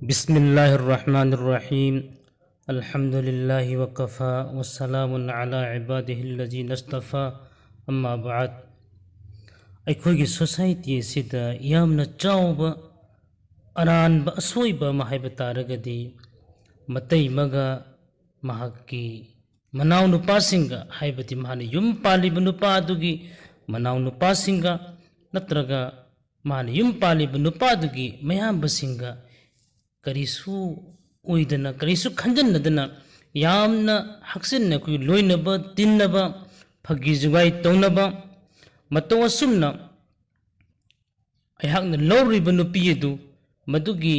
बिस्मिल्लाहिर्रहमानिर्रहीम अल्हम्दुलिल्लाहि वकफ़ा वस्सलामुन अला इबादिहिल्लज़ीना इस्तफ़ा अम्मा बाद अखोई सोसाइटी सिदा यामना चाउबा अरानबा असोइबा महाइबा तारगदी मतई मगा महाकी मनाव नुपासिंगा हाइबती महाने युम पालिबा नुपा अदुगी मनाव नुपासिंगा नत्रगा महाने युम पालिबा नुपा अदुगी मयाम्बसिंगा करीसु उइदना करीसु खंजनदना यामना हक्सिन कोई लोइनबा तिन्नबा फगी जुगाई तौनबा मतौ असुमना अयहाकना लौरिबा नुपीयदु मदुगी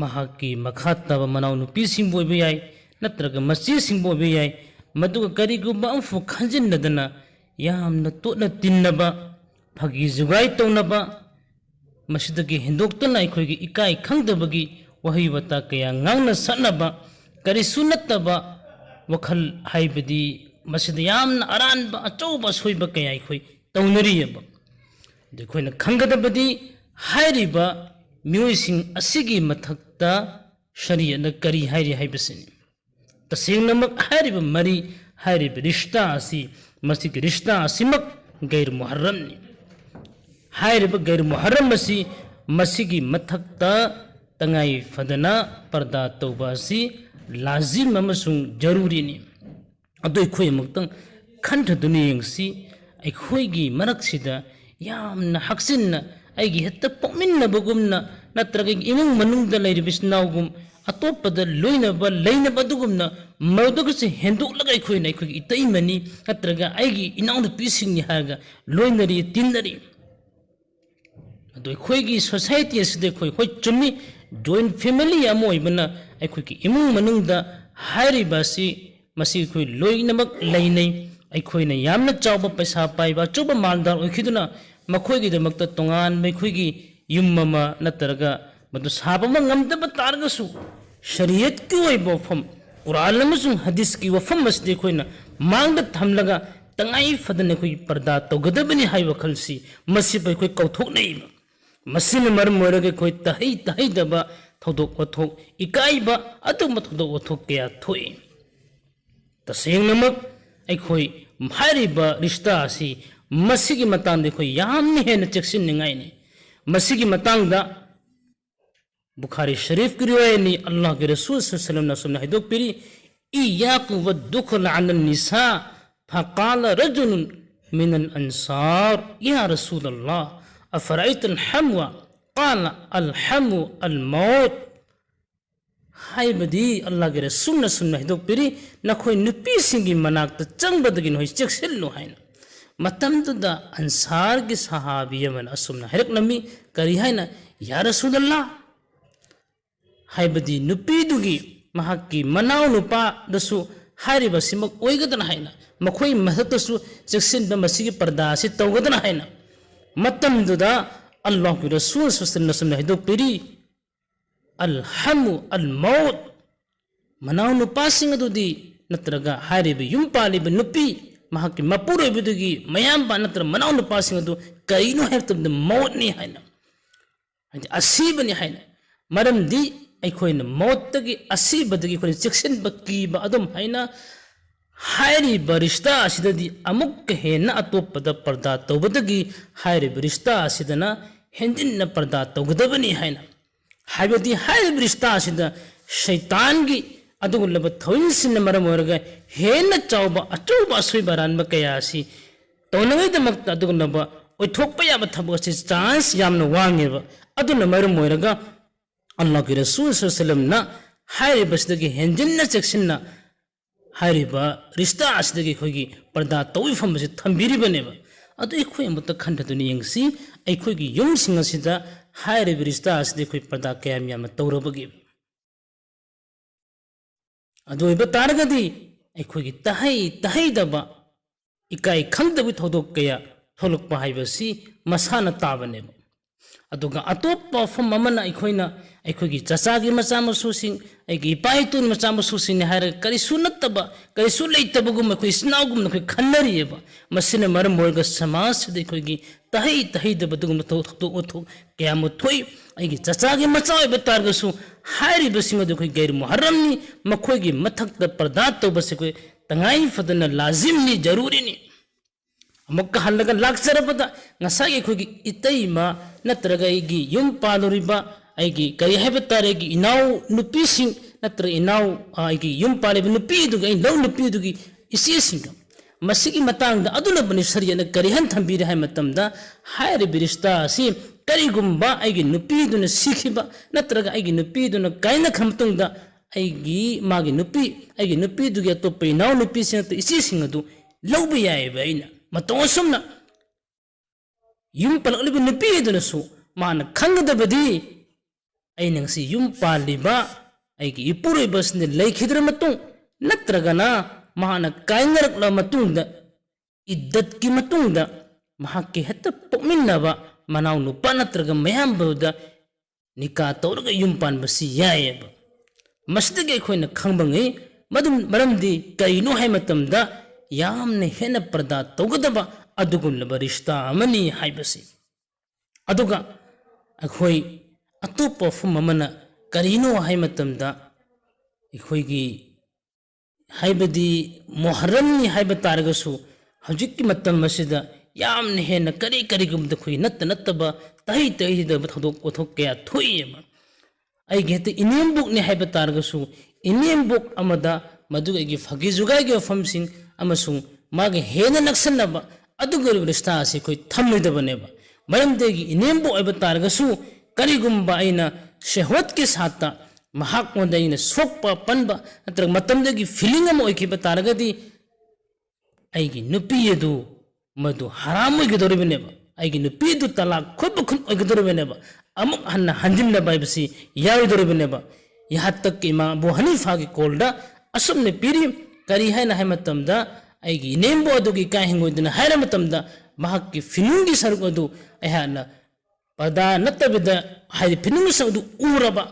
महाकी मखातबा मनाव नुपीसिंबो ओइबा याय नत्रगा मसीसिंबो ओइबा याय मदुगा करीगुबा अमफु खंजनदना यामना तोना तिन्नबा फगी जुगाई तौनबा मसिदगी हिंदोक्तना अखोइगी इकाई खंगदबगी वही वता कया ngang सनबा करीसु नत्तबा वखल हाइबदी मसिद यामना अरानबा अचौबा सोइबा कया अखोइ तौनरियबा देखोइना खंगदबदी हाइरिबा म्युइसिंग असिगी मथक्ता शरीयना करी हाइरि हाइबसिनि तसेंगनमक हाइरिबा मरी हाइरिबा रिश्ता असि मसिगी रिश्ता असिमक गैर मुहर्रमनि हाइरिबा गैर मुहर्रम असि मसिगी मथक्ता तंगाई फदना पर्दा तौबासी लाजिम अमसुंग जरूरीनी अदो अखोइ अमुक्तंग खंथदुनि यंगसी अखोइगी मरक्सिदा यामना हक्सिन्ना अइगी हेत्ता पोमिन्नबगुमना नत्रगा इमुंग मनुंगदा लैरिबिसनाउगुम अतोपदा लोइनबा लैनबा दुगुमना मदुगसे हेंदोकलगा अखोइना अखोइगी इतैमनी नत्रगा अइगी इनाउनु पीसिंगनि हागा लोइनरी तिन्नरी अदो अखोइगी सोसाइटी असिदे अखोइ होय चुम्मी जॉइंट फैमिली अमोइबना अखोइगी इमुंग मनुंगदा हाइरिबासी मसी अखोइ लोइनमक लैनै अखोइना यामना चावबा पैसा पाइबा चुबा मालदार ओइखिदुना मखोइगिदमक्ता तोंगान मैखोइगी युम्ममा नतरगा मदु साबमा ngamदबा तारगसु शरीयत की ओइबा वफम कुरान अमसुंग हदीस की वफम मसदे अखोइना मांगदा थमलगा तंगाई फदन अखोइ पर्दा तौगदबनि हाइ वखलसी मसिब अखोइ कौथोकनैबा मसिन मरम मोरगे कोई तहै तहैदबा थौदोक वथोक इकाइबा अतुम थौदोक वथोक कया थोइ तसेंगनमक अखोइ हाइरिबा रिश्ता असि मसिगी मतांग अखोइ यामनि हेन चेक्सिननिंगाइनि मसिगी मतांगदा बुखारी शरीफ की रिवायतनी अल्लाह के रसूल सल्लल्लाहु अलैहि वसल्लम ने सुन्ना हिदोक पिरी इयाकु वद्दुखल अन निसा फकाल रजुल मिनल अंसार या रसूल अल्लाह अफराइत अलहमवा काल अलहमु अलमौत हाइबदी अल्लाह के रसूल ने सुन्ना हिदोक पिरी नखोइ नुपीसिंगी मनाक्ता चंगबदगी नोइ चेक्सिल्लो हाइना मतमदुदा अंसार की सहाबी यमन असुमना हरकनमी करी हाइना या रसूल अल्लाह हाइबदी नुपीदुगी महाकी मनाव नुपा दसु हाइरिबा सिमक ओइगदना हाइना मखोइ महतसु चेक्सिनबा मसिगी पर्दा से तौगदना हाइना मतमदुदा अल्लाह के रसूल सल्लल्लाहु अलैहि वसल्लम हिदोक पिरी अलहमु अलमौत मनाव नुपासिंग अदुदी नत्रगा हाइरिबा युम पालिबा नुपी महाकी मपुरोइबदुगी मयाम्बा नत्र मनाव नुपासिंग अदु कइनो हेतुमद मौतनी हाइना हाइदि असीबनि हाइना मरमदी अखोइना मौतगी असीबदगी अखोइ चेक्सिनबा कीबा अदुम हाइना हाइरिबा रिश्ता असिददी अमुक हेन अतोपदा पर्दा तौबदगी हाइरिबा रिश्ता असिदना हेंजिन्ना पर्दा तौगदबनी हाइना हाइबदी हाइरिबा रिश्ता असिदा शैतानगी अदुगुलबा थौइनसिन मरम ओरगा हेन चावबा अचौबा असोइबा रानबा कया असि तौनगैदमक्ता अदुगुलबा ओइथोकपा याबा थबक असि चांस यामना वांगेबा अदुना मरम ओरगा अल्लाह के रसूल सल्लल्लाहु अलैहि वसल्लम ना हाइरिबसदगी हेंजिन्ना चेक्सिन्ना हाइरिबा रिश्ता असिदगी अखोइगी पर्दा तौइफमसे थंबिरिबनेबा अदु अखोइ अमुत खंडदुनि यंगसी अखोइगी युमसिंग असिदा हाइरिबा रिश्ता असिदगी अखोइ पर्दा कयाम यामना तौरबगी अदु ओइबा तारगदी अखोइगी तहै तहैदबा इकाई खंगदबि थौदोक कया थोलकपा हाइबसी मसाना ताबनेबा अदुगा अतोप्पा फम अमना अखोइना अखोइगी चचागी मचा मसुसिंग अगी इपाइतुन मचा मसुसिंग ने हार करिसु नत्तबा करिसु लेतबगुम अखोइ स्नाउगुम नखोइ खन्नरियबा मसिने मरम मोरगा समाज से अखोइगी तहै तहैदबदुगुम थोक कयामु थोई अगी चचागी मचा ओइब तारगसु हारिबसिंग अदु खै गैर मुहर्रमनी मखोगी मथक्ता पर्दा तौबसे कोई तंगाई फदना लाजिमनी जरूरीनी अमुक हल्लगा लाक्चरबदा ngसागी खोगी इतैमा नत्रगा इगी युम पालोरिबा आइगी करी हैब तारेगी इनाउ नुपीसिंग नत्र इनाउ आइगी युम पालेब नुपी दुगा इ लौ नुपी दुगी इसीसिंग मसिगी मतंग अदुना बनि शरीयन करी हन थंबी रहा मतमदा हायरे बिरिस्ता असि करीगुम्बा आइगी नुपी दुना सिखिबा नत्रगा आइगी नुपी दुना काइना खमतुंगदा आइगी मागी नुपी दुगी अतोपै इनाउ नुपी सिंग त इसीसिंग अदु लौबा यायबा इना मतोसुमना युम पलकलिब नुपी दुनसु माना खंगदबदी अꯩꯅ ꯉꯁꯤ ꯌꯨꯝ ꯄꯥꯜꯂꯤꯕ ꯑꯩꯒꯤ ꯏꯄꯨꯔꯣꯏꯕꯁꯤꯅ ꯂꯩꯈꯤꯗ꯭ꯔ ꯃꯇꯨꯡ ꯅꯠꯇ꯭ꯔꯒꯅ ꯃꯍꯥꯛꯅ ꯀꯥꯏꯅꯔꯛꯂ ꯃꯇꯨꯡꯗ ꯏद्दꯠꯀꯤ ꯃꯇꯨꯡꯗ ꯃꯍꯥꯛꯀꯤ ꯍꯦꯛꯇ ꯄꯣꯛꯃꯤꯟꯅꯕ ꯃꯅꯥꯎ ꯅꯨꯄꯥ ꯅꯠꯇ꯭ꯔꯒ ꯃꯌꯥꯝꯕꯗ ꯅꯤꯀꯥ ꯇꯧꯔꯒ ꯌꯨꯝ ꯄꯥꯟꯕꯁꯤ ꯌꯥꯏꯑꯕ ꯃꯁꯤꯗꯒꯤ ꯑꯩꯈꯣꯏꯅ ꯈꯪꯕ ꯉꯝꯃꯤ ꯃꯔꯝꯗꯤ ꯀꯔꯤꯅꯣ ꯍꯥꯏ ꯃꯇꯝꯗ ꯌꯥꯝꯅ ꯍꯦꯟꯅ ꯄꯔꯗꯥ ꯇꯧꯒꯗꯕ ꯑꯗꯨꯒꯨꯝꯂꯕ ꯔꯤꯁꯇꯥ ꯑꯃꯅꯤ ꯍꯥꯏꯕꯁꯤ ꯑꯗꯨꯒ ꯑꯩꯈꯣꯏ अतोप फुमना करीनो है मतमदा इखोइगी हाइबदी मुहर्रमनी हाइब तारगसु हजिक्की मतम मसिदा यामने हेन करी करीगुम द खोइ नत्तबा तहि तहि द थोदोक ओथोक कया थोइएमा अइगे त इनेमबुक ने हाइब तारगसु इनेमबुक अमदा मदुगैगी फगी जुगाइगे फमसिंग अमसुंग मागे हेन नक्सनबा अदुगु रिश्ता से कोई थम्मिदबनेबा मरमदेगी इनेमबुक आइब तारगसु करीगुम्बा अइना शहवत के साथ महात्मोंदा अइना सोकपा पनबा नत्रग मतमदगी फीलिंग अम ओइखिबा तारगदी अइगी नुपी अदु मदु हराम ओइगदोरिबनेबा अइगी नुपी दु तलाक खुब खुन ओइगदोरिबनेबा अमुक हन्ना हंजिनना बाइबसी याइदोरिबनेबा यहाँ तक कि इमाम अबू हनीफा की कोल्डा असुमने पीरी करी है ना है मतमदा अइगी नेमबो अदुगी का हिंगोइदना हैर मतमदा महाक्की फिनुंगी सरुक अदु अहाना पर्दा नत्तबिदा हाई फिनुंग सदु उरबा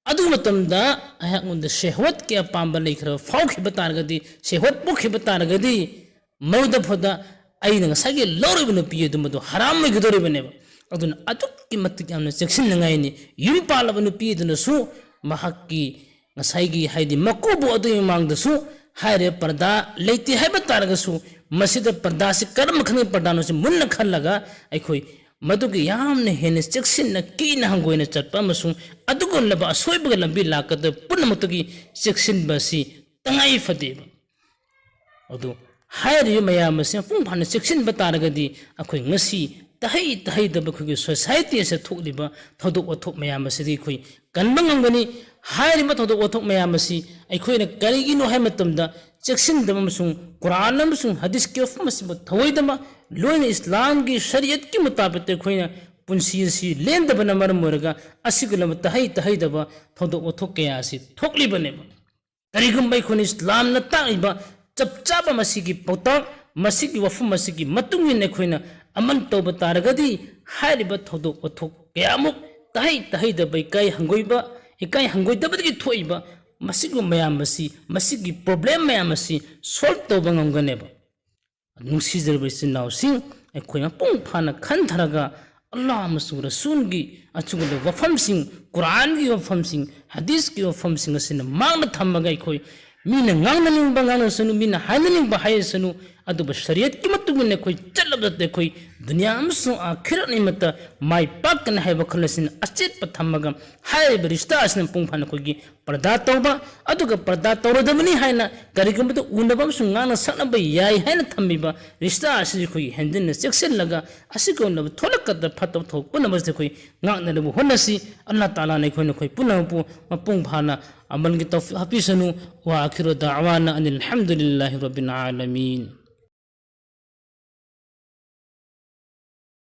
अदु मतमदा अहांगुंद शहवत के अपांबा लेखर फाउखिबा तारगदी शहवत पुखिबा तारगदी मौदा फदा अइना ngसागी लौरिब नुपी अदु मदु हराम ओइगदोरिबनेबा अदुन अदुक्की मतिक यामना चेक्सिननगाइनि युम पालबा नुपी अदुनसु महाक्की ngसागी हाइदि मकोबो अदु मांगदसु हाइरे पर्दा लेति हाइबा तारगसु मसिदा पर्दा से कर्म खने पर्दानो से मुन्न खल्लगा अखोई मदुगी यामने हेने चेक्सिन कीना हंगोइना चटपा मसुं अदुगुलबा असोइबगा लंबी लाकद पुनमतुगी चेक्सिन बसी तंगाई फदेबा अदु हाइरे मयामसे पुंग फाना चेक्सिन बतारगदी अखोई ngasi तहै तहै दब खुगी सोसाइटी से थोकलिबा थोदोक ओथोक मयामसे खुई कनबंगंगनी हाइरिबा थोदोक ओथोक मयामसी अखोइना करिगिनो हाइ मतमदा चेक्सिन दमसुं कुरान अमसुं हदीस के फमसिबो थवैदमा लोइन इस्लाम की शरीयत के मुताबिक अखोइना पुंसी सी लेंदबना मरम मोरगा असिगुलम तहै तहै दब थोदोक ओथोक कयासी थोकलिबनेबा करिगुम्बा अखोइना इस्लाम न ताइबा चपचाबा मसिगी पौता मसिगी वफम मसिगी मतुंगिन अखोइना अमन तौब तारगदी हाइरिबा थोदोक ओथोक कयामुक तहै तहै दब इकाई हंगोइदबदगी थोइबा मसिगु मयामसी मसिगी प्रॉब्लम मयामसी सॉल्व तौबा ngamgaनेबा नुंसीजरबा सिनाउसिंग अखोइना पुंग फाना खनथरगा अल्लाह अमसुंग रसूलगी अचुगले वफमसिंग कुरान की वफमसिंग हदीस की वफमसिंग असिना मांगना थमगा अखोइ मीना ngangnaniंगबा ngangnasanu मीना हाइननिंगबा हायसनु अदुबा शरीयत की मतुगने कोई चलबदते कोई दुनिया अमसुंग आखिरत निमता माई पाकन हाइबा खलसिन अचित पथमगा हाइबा रिश्ता असिन पुंग फाना कोगी पर्दा तौबा अदुगा पर्दा तौरदबनी हाइना करिगुमबद उनबम सुंगाना सनबा याय हाइना थम्मिबा रिश्ता असि कोई हेंदिन सेक्शन लगा असिको नब थोलकद फतो थोक पुनमस कोई ngangnadब होनसी अल्लाह ताला ने कोई न कोई पुनपु पुंग फाना अमल की तौफीक हफिसनु व आखिर दावाना अनिल हम्दुलिल्लाहि रब्बिल आलमीन।